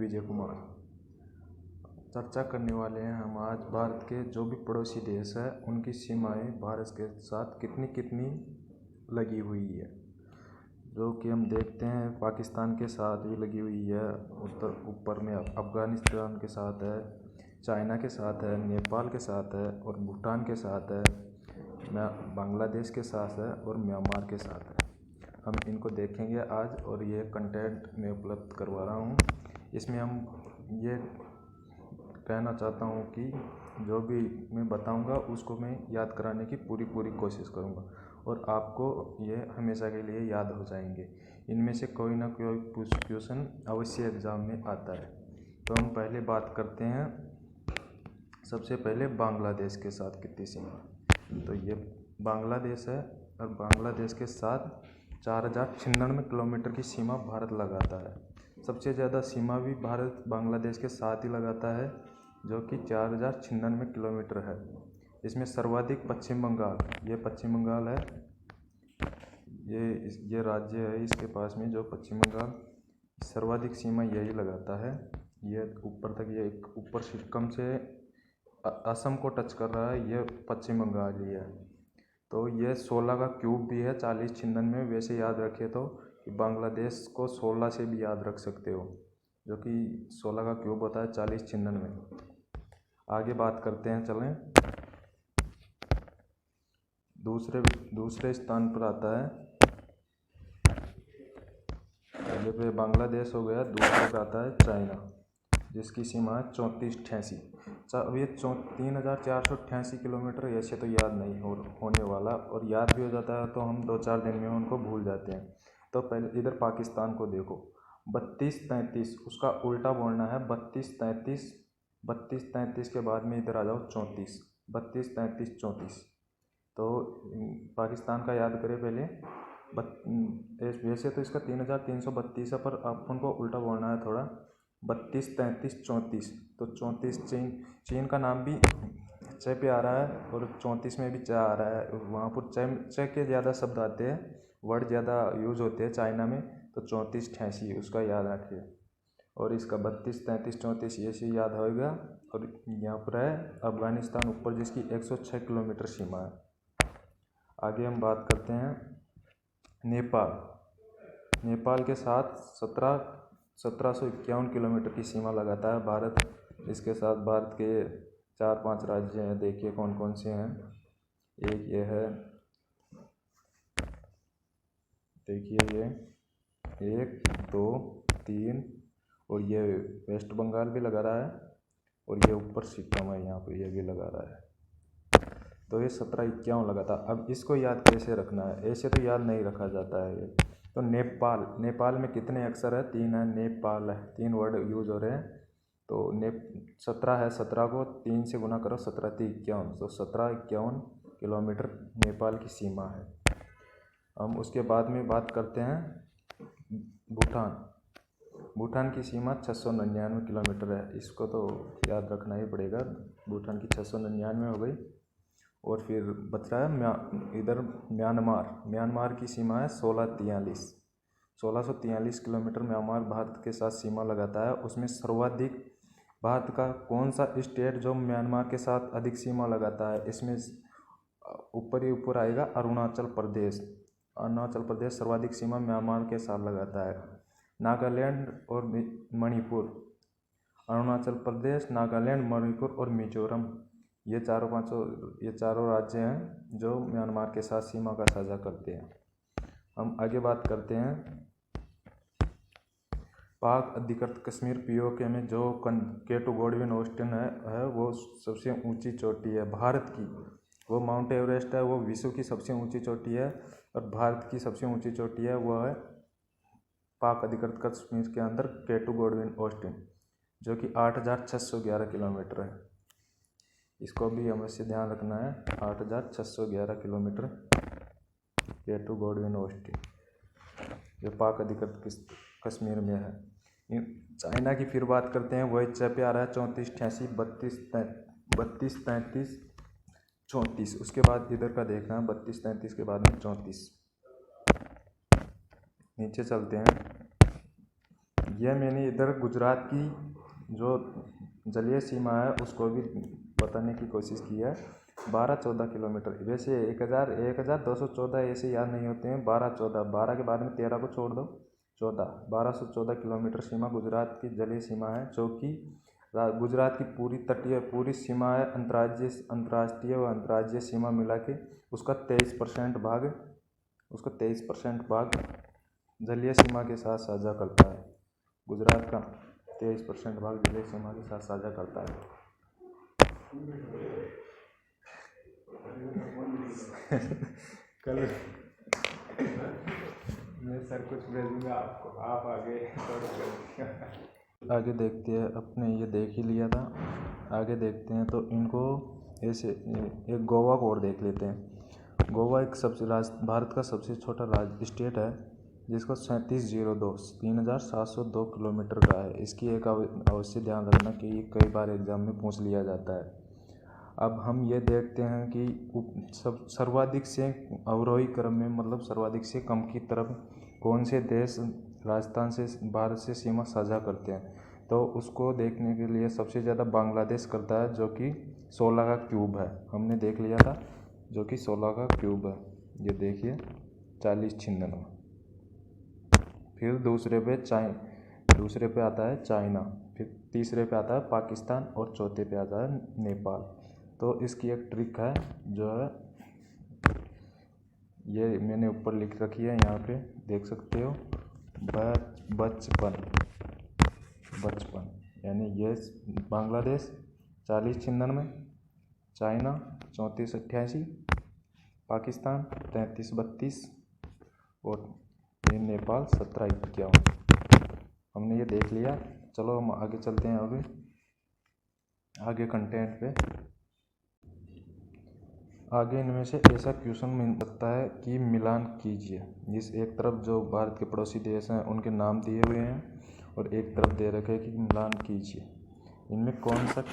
विजय कुमार। चर्चा करने वाले हैं हम आज भारत के जो भी पड़ोसी देश है उनकी सीमाएं भारत के साथ कितनी कितनी लगी हुई है। जो कि हम देखते हैं पाकिस्तान के साथ भी लगी हुई है, ऊपर में अफ़गानिस्तान के साथ है, चाइना के साथ है, नेपाल के साथ है और भूटान के साथ है, बांग्लादेश के साथ है और म्यांमार के साथ है। हम इनको देखेंगे आज और ये कंटेंट मैं उपलब्ध करवा रहा हूँ। इसमें हम ये कहना चाहता हूँ कि जो भी मैं बताऊँगा उसको मैं याद कराने की पूरी कोशिश करूँगा और आपको ये हमेशा के लिए याद हो जाएंगे। इनमें से कोई ना कोई क्वेश्चन अवश्य एग्ज़ाम में आता है। तो हम पहले बात करते हैं सबसे पहले बांग्लादेश के साथ कितनी सीमा। तो ये बांग्लादेश है और बांग्लादेश के साथ 4096 किलोमीटर की सीमा भारत लगाता है। सबसे ज़्यादा सीमा भी भारत बांग्लादेश के साथ ही लगाता है जो कि 4096 किलोमीटर है। इसमें सर्वाधिक पश्चिम बंगाल, ये पश्चिम बंगाल है, ये राज्य है इसके पास में जो पश्चिम बंगाल सर्वाधिक सीमा यही लगाता है। ये ऊपर तक, ये ऊपर सिक्किम से असम को टच कर रहा है, ये पश्चिम बंगाल ही है। तो ये 16 का क्यूब भी है 4096। वैसे याद रखिए तो कि बांग्लादेश को 16 से भी याद रख सकते हो, जो कि 16 का क्यूब होता है 4096। आगे बात करते हैं, चलें। दूसरे स्थान पर आता है, पहले पे बांग्लादेश हो गया, दूसरे पे आता है चाइना जिसकी सीमा है 3488। अब ये 3488 किलोमीटर ऐसे तो याद नहीं होने वाला, और याद भी हो जाता है तो हम 2-4 दिन में उनको भूल जाते हैं। तो पहले इधर पाकिस्तान को देखो, 3233, उसका उल्टा बोलना है 3233। 3233 के बाद में इधर आ जाओ 34, 3233 34। तो पाकिस्तान का याद करें पहले। वैसे तो इसका 3332 है, पर अपन को उल्टा बोलना है थोड़ा, 3233 34। तो 34 चीन का नाम भी च पे आ रहा है और 34 में भी च आ रहा है। वहाँ पर च के ज़्यादा शब्द आते हैं, वर्ड ज़्यादा यूज होते हैं चाइना में। तो 3488 उसका याद रखिए, और इसका 3233 34 ये से याद होगा। और यहाँ पर है अफ़गानिस्तान ऊपर, जिसकी 106 किलोमीटर सीमा है। आगे हम बात करते हैं नेपाल के साथ 1751 किलोमीटर की सीमा लगाता है भारत। इसके साथ भारत के 4-5 राज्य हैं, देखिए कौन कौन से हैं। एक ये है, देखिए ये 1 2 3, और ये वेस्ट बंगाल भी लगा रहा है, और ये ऊपर सिक्किम है, यहाँ पे ये भी लगा रहा है। तो ये 1751 लगा था। अब इसको याद कैसे रखना है, ऐसे तो याद नहीं रखा जाता है ये। तो नेपाल में कितने अक्षर है? 3 है। नेपाल है, 3 वर्ड यूज हो रहे हैं। तो 17 है, 17 को 3 से गुना करो, 17 3 51। तो 1751 किलोमीटर नेपाल की सीमा है। हम उसके बाद में बात करते हैं भूटान की सीमा 699 किलोमीटर है। इसको तो याद रखना ही पड़ेगा, भूटान की 699 हो गई। और फिर बच रहा है इधर म्यांमार की सीमा है 1643 किलोमीटर। म्यांमार भारत के साथ सीमा लगाता है। उसमें सर्वाधिक भारत का कौन सा स्टेट जो म्यांमार के साथ अधिक सीमा लगाता है? इसमें ऊपर ही ऊपर आएगा अरुणाचल प्रदेश सर्वाधिक सीमा म्यांमार के साथ लगाता है। नागालैंड और मणिपुर, अरुणाचल प्रदेश, नागालैंड, मणिपुर और मिजोरम, ये चारों राज्य हैं जो म्यांमार के साथ सीमा का साझा करते हैं। हम आगे बात करते हैं पाक अधिकृत कश्मीर पीओके में जो केटू गॉडविन ऑस्टिन है वो सबसे ऊंची चोटी है भारत की। वो माउंट एवरेस्ट है, वो विश्व की सबसे ऊंची चोटी है, और भारत की सबसे ऊंची चोटी है वो है पाक अधिकृत कश्मीर के अंदर केटू गॉडविन ऑस्टिन, जो कि 8611 किलोमीटर है। इसको भी अवश्य ध्यान रखना है, 8611 किलोमीटर केटू गॉडविन ऑस्टिन, जो पाक अधिकृत कश्मीर में है। चाइना की फिर बात करते हैं, वही च पे आ रहा है 3488, 3233 34। उसके बाद इधर का देखना है 3233 के बाद में 34। नीचे चलते हैं, यह मैंने इधर गुजरात की जो जलीय सीमा है उसको भी बताने की कोशिश की है। 12-14 किलोमीटर, वैसे 1214 ऐसे याद नहीं होते हैं, 12-14, 12 के बाद में 13 को छोड़ दो, 14, 1214 किलोमीटर सीमा गुजरात की जलीय सीमा है, जो कि गुजरात की पूरी सीमा है। अंतर्राष्ट्रीय व अंतर्राज्यीय सीमा मिला के उसका 23% भाग जलीय सीमा के साथ साझा करता है। गुजरात का 23% भाग जलीय सीमा के साथ साझा करता है। कल मैं सर कुछ भेजूंगा आपको, आप आगे देखते हैं। अपने ये देख ही लिया था, आगे देखते हैं। तो इनको ऐसे एक गोवा को और देख लेते हैं। गोवा एक भारत का सबसे छोटा स्टेट है, जिसको 3702 किलोमीटर का है। इसकी एक अवश्य ध्यान रखना कि ये कई बार एग्जाम में पूछ लिया जाता है। अब हम ये देखते हैं कि सर्वाधिक से अवरोही क्रम में, मतलब सर्वाधिक से कम की तरफ कौन से देश राजस्थान से, भारत से सीमा साझा करते हैं। तो उसको देखने के लिए सबसे ज़्यादा बांग्लादेश करता है, जो कि 16 का क्यूब है। हमने देख लिया था, जो कि 16 का क्यूब है। ये देखिए 4096। फिर दूसरे पे आता है चाइना, फिर तीसरे पे आता है पाकिस्तान और चौथे पे आता है नेपाल। तो इसकी एक ट्रिक है, जो है ये मैंने ऊपर लिख रखी है, यहाँ पे देख सकते हो। बचपन यानी ये बांग्लादेश 4096, चाइना 3488, पाकिस्तान 3332 और ये नेपाल 1751। हमने ये देख लिया। चलो हम आगे चलते हैं। अभी आगे कंटेंट पे आगे इनमें से ऐसा क्वेश्चन मिल सकता है कि मिलान कीजिए। जिस एक तरफ जो भारत के पड़ोसी देश हैं उनके नाम दिए हुए हैं और एक तरफ दे रखे हैं कि मिलान कीजिए। इनमें कौन सा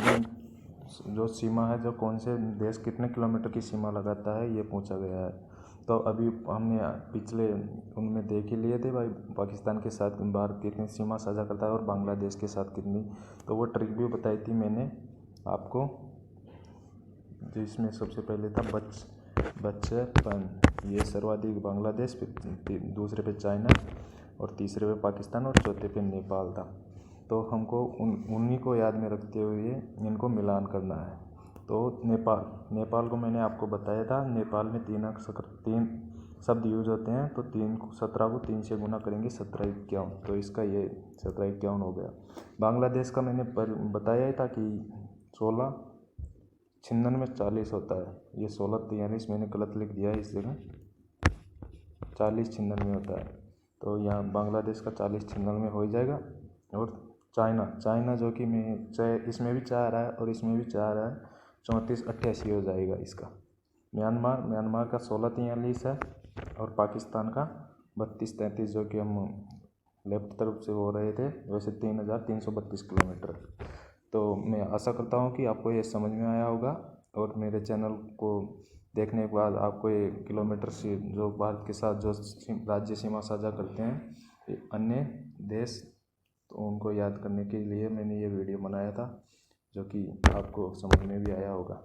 जो सीमा है, जो कौन से देश कितने किलोमीटर की सीमा लगाता है, ये पूछा गया है। तो अभी हमने पिछले उनमें देख ही लिए थे भाई, पाकिस्तान के साथ भारत कितनी सीमा साझा करता है और बांग्लादेश के साथ कितनी। तो वो ट्रिक भी बताई थी मैंने आपको, जिसमें सबसे पहले था बचपन। ये सर्वाधिक बांग्लादेश, दूसरे पे चाइना और तीसरे पे पाकिस्तान और चौथे पे नेपाल था। तो हमको उन्हीं को याद में रखते हुए इनको मिलान करना है। तो नेपाल को मैंने आपको बताया था। नेपाल में 3 शब्द यूज होते हैं, तो 17 को 3 से गुना करेंगे 1751। तो इसका ये 1751 हो गया। बांग्लादेश का मैंने बताया ही था कि 1696 में 40 होता है। ये 1643 मैंने गलत लिख दिया है, इस जगह 4096 में होता है। तो यहाँ बांग्लादेश का 4096 में हो ही जाएगा। और चाइना जो कि इसमें भी 4 है और इसमें भी 4 है, 3488 हो जाएगा इसका। म्यांमार का 1643 है और पाकिस्तान का 3233, जो कि हम लेफ्ट तरफ से हो रहे थे, वैसे 3332 किलोमीटर। तो मैं आशा करता हूँ कि आपको ये समझ में आया होगा और मेरे चैनल को देखने के बाद आपको ये किलोमीटर से जो भारत के साथ जो राज्य सीमा साझा करते हैं अन्य देश, तो उनको याद करने के लिए मैंने ये वीडियो बनाया था, जो कि आपको समझ में भी आया होगा।